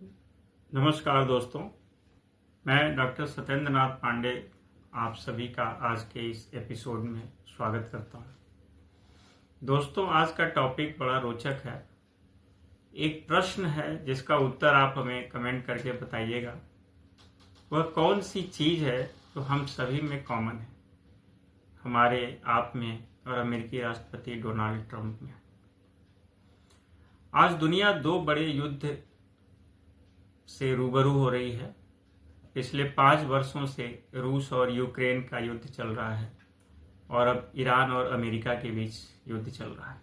नमस्कार दोस्तों, मैं डॉक्टर सत्येंद्र नाथ पांडे आप सभी का आज के इस एपिसोड में स्वागत करता हूं। दोस्तों, आज का टॉपिक बड़ा रोचक है। एक प्रश्न है जिसका उत्तर आप हमें कमेंट करके बताइएगा। वह कौन सी चीज़ है जो हम सभी में कॉमन है, हमारे आप में और अमेरिकी राष्ट्रपति डोनाल्ड ट्रंप में। आज दुनिया दो बड़े युद्ध से रूबरू हो रही है। पिछले 5 वर्षों से रूस और यूक्रेन का युद्ध चल रहा है और अब ईरान और अमेरिका के बीच युद्ध चल रहा है।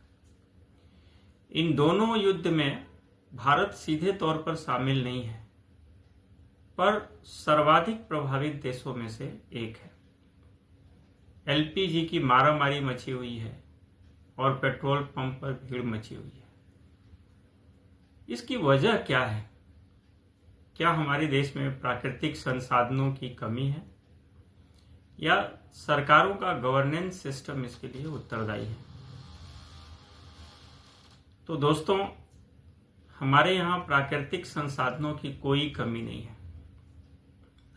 इन दोनों युद्ध में भारत सीधे तौर पर शामिल नहीं है, पर सर्वाधिक प्रभावित देशों में से एक है। एलपीजी की मारामारी मची हुई है और पेट्रोल पंप पर भीड़ मची हुई है। इसकी वजह क्या है? क्या हमारे देश में प्राकृतिक संसाधनों की कमी है या सरकारों का गवर्नेंस सिस्टम इसके लिए उत्तरदायी है? तो दोस्तों, हमारे यहाँ प्राकृतिक संसाधनों की कोई कमी नहीं है।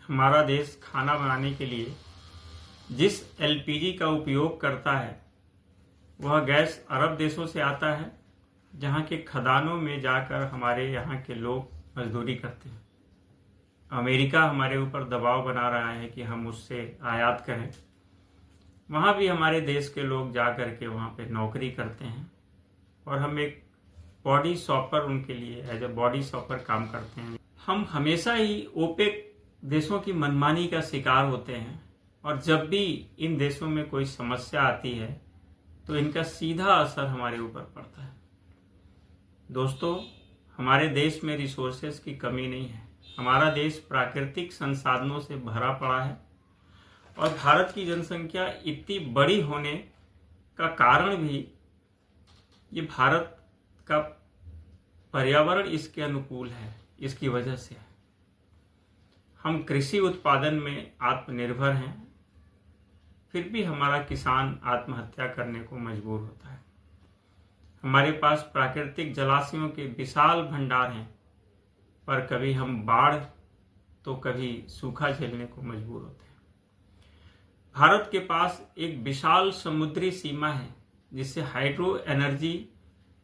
हमारा देश खाना बनाने के लिए जिस एलपीजी का उपयोग करता है वह गैस अरब देशों से आता है, जहाँ के खदानों में जाकर हमारे यहाँ के लोग मजदूरी करते हैं। अमेरिका हमारे ऊपर दबाव बना रहा है कि हम उससे आयात करें। वहाँ भी हमारे देश के लोग जा कर के वहाँ पे नौकरी करते हैं और हम एक बॉडी शॉपर उनके लिए एज ए बॉडी शॉपर काम करते हैं। हम हमेशा ही ओपेक देशों की मनमानी का शिकार होते हैं और जब भी इन देशों में कोई समस्या आती है तो इनका सीधा असर हमारे ऊपर पड़ता है। दोस्तों, हमारे देश में रिसोर्सेज की कमी नहीं है। हमारा देश प्राकृतिक संसाधनों से भरा पड़ा है और भारत की जनसंख्या इतनी बड़ी होने का कारण भी ये भारत का पर्यावरण इसके अनुकूल है, इसकी वजह से है। हम कृषि उत्पादन में आत्मनिर्भर हैं, फिर भी हमारा किसान आत्महत्या करने को मजबूर होता है। हमारे पास प्राकृतिक जलाशयों के विशाल भंडार हैं, पर कभी हम बाढ़ तो कभी सूखा झेलने को मजबूर होते हैं। भारत के पास एक विशाल समुद्री सीमा है जिससे हाइड्रो एनर्जी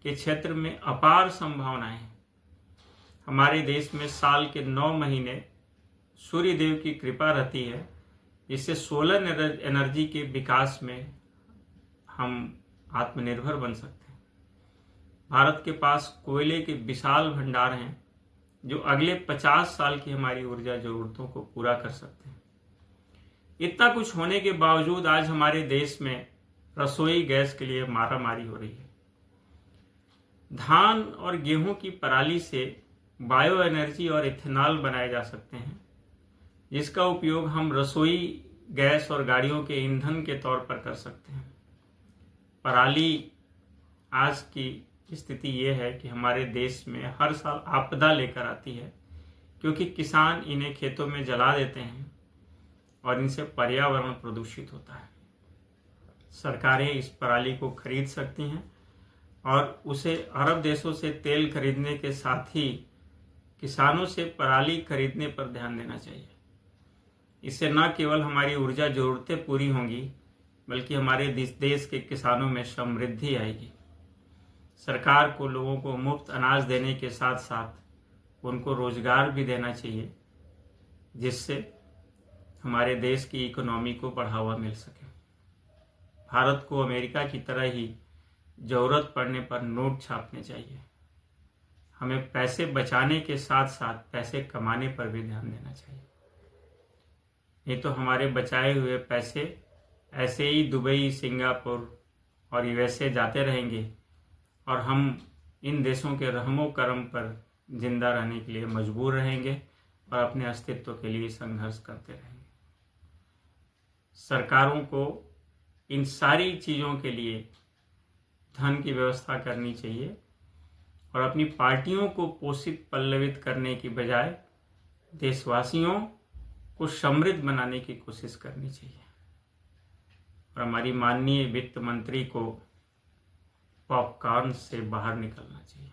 के क्षेत्र में अपार संभावनाएं हैं। हमारे देश में साल के 9 महीने सूर्य देव की कृपा रहती है, जिससे सोलर एनर्जी के विकास में हम आत्मनिर्भर बन सकते हैं। भारत के पास कोयले के विशाल भंडार हैं जो अगले 50 साल की हमारी ऊर्जा जरूरतों को पूरा कर सकते हैं। इतना कुछ होने के बावजूद आज हमारे देश में रसोई गैस के लिए मारामारी हो रही है। धान और गेहूं की पराली से बायो एनर्जी और इथेनॉल बनाए जा सकते हैं, जिसका उपयोग हम रसोई गैस और गाड़ियों के ईंधन के तौर पर कर सकते हैं। पराली आज की स्थिति ये है कि हमारे देश में हर साल आपदा लेकर आती है, क्योंकि किसान इन्हें खेतों में जला देते हैं और इनसे पर्यावरण प्रदूषित होता है। सरकारें इस पराली को खरीद सकती हैं और उसे अरब देशों से तेल खरीदने के साथ ही किसानों से पराली खरीदने पर ध्यान देना चाहिए। इससे न केवल हमारी ऊर्जा जरूरतें पूरी होंगी, बल्कि हमारे देश के किसानों में समृद्धि आएगी। सरकार को लोगों को मुफ्त अनाज देने के साथ साथ उनको रोजगार भी देना चाहिए, जिससे हमारे देश की इकोनॉमी को बढ़ावा मिल सके। भारत को अमेरिका की तरह ही जरूरत पड़ने पर नोट छापने चाहिए। हमें पैसे बचाने के साथ साथ पैसे कमाने पर भी ध्यान देना चाहिए। नहीं तो हमारे बचाए हुए पैसे ऐसे ही दुबई, सिंगापुर और यूएसए जाते रहेंगे और हम इन देशों के रहमो करम पर जिंदा रहने के लिए मजबूर रहेंगे और अपने अस्तित्व के लिए संघर्ष करते रहेंगे। सरकारों को इन सारी चीज़ों के लिए धन की व्यवस्था करनी चाहिए और अपनी पार्टियों को पोषित पल्लवित करने की बजाय देशवासियों को समृद्ध बनाने की कोशिश करनी चाहिए। और हमारी माननीय वित्त मंत्री को पॉपकॉर्न से बाहर निकलना चाहिए।